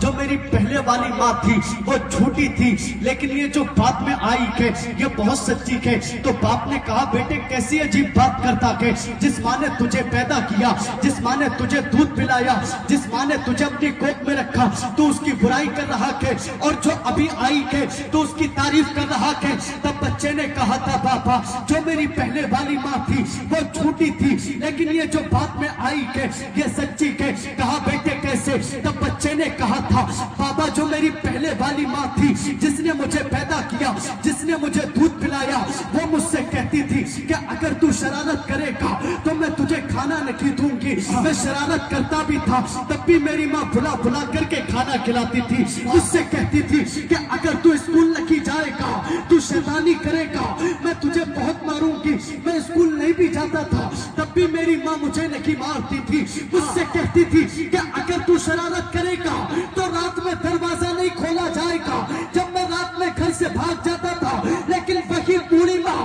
جو میری پہلے والی ماں تھی وہ جھوٹی تھی، لیکن یہ جو بات میں آئی کہ یہ بہت سچی ہے۔ تو باپ نے کہا بیٹے کیسی عجیب بات کرتا کہ جس ماں نے تجھے پیدا کیا، جس ماں نے تجھے دودھ پلایا، جس ماں نے تجھے اپنی گود میں رکھا، تو اس کی برائی کر رہا کہ اور جو ابھی آئی کہ تو اس کی تعریف کر رہا کہ۔ تب بچے نے کہا تھا بابا جو میری پہلے والی ماں تھی وہ جھوٹی تھی، لیکن یہ جو بات میں آئی کہ یہ سچی ہے۔ کہا بیٹے کیسے؟ تب بچے نے کہا تھا بابا جو میری پہلے والی ماں تھی جس نے مجھے پیدا کیا، جس نے مجھے دودھ پلایا، وہ مجھ سے کہتی تھی کہ اگر تو شرارت کرے گا تو میں تجھے کھانا نہیں دوں گی۔ میں شرارت کرتا بھی تھا تب بھی میری ماں بلا بلا کر کے کھانا کھلاتی تھی۔ مجھ سے کہتی تھی کہ اگر تو اسکول نہیں جائے گا، تو شیطانی کرے گا، میں تجھے بہت ماروں گی۔ میں اسکول نہیں بھی جاتا تھا تب بھی میری ماں مجھے نہیں مارتی تھی۔ مجھ سے کہتی تھی کہ اگر تو شرارت کرے گا تو رات میں دروازہ نہیں کھولا جائے گا۔ جب میں رات میں گھر سے بھاگ جاتا تھا، لیکن وہی بوڑھی ماں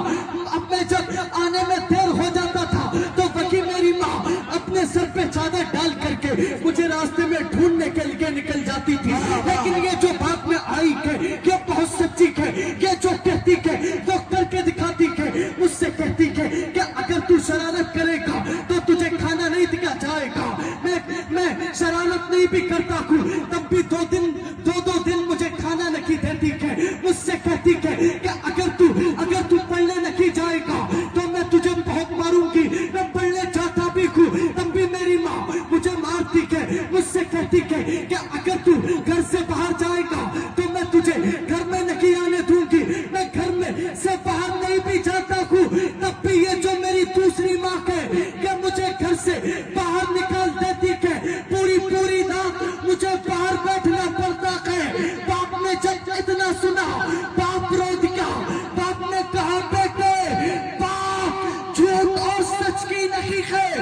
اب میں جب آنے میں دیر ہو جاتا تھا تو وہی میری ماں اپنے سر پہ چادر ڈال کر کے مجھے راستے میں ڈھونڈنے کے لیے نکل جاتی تھی۔ لیکن یہ جو بات میں آئی کہ یہ بہت سچی ہے، یہ جو کہتی کہ وہ کر کے دکھاتی کہ مجھ سے کہتی کہ اگر تو شرارت کرے گا تو تجھے کھانا نہیں دیا جائے گا۔ میں شرارت نہیں بھی کرتا ہوں تب بھی دو دن مجھے کھانا نہیں دیتی کہ مجھ سے کہتی کہ اگر تو پڑھنے نہیں جائے گا تو میں تجھے بہت ماروں گی۔ میں پڑھنے جاتا بھی ہوں تب بھی میری ماں مجھے مارتی کہ مجھ سے کہتی کہ اگر تو گھر سے باہر جائے گا تو میں تجھے گھر میں نہیں آنے دوں گی۔ میں گھر میں سے باہر نہیں بھی جاتا ہوں تب بھی یہ جو میری دوسری ماں ہے کہ مجھے گھر سے باہر نکال دیتی کہ پوری رات مجھے باہر بیٹھنا پڑتا ہے۔ باپ نے جب اتنا سنا باپ رو دیا۔ باپ نے کہا بیٹے بات جھوٹ اور سچ کی نہیں ہے،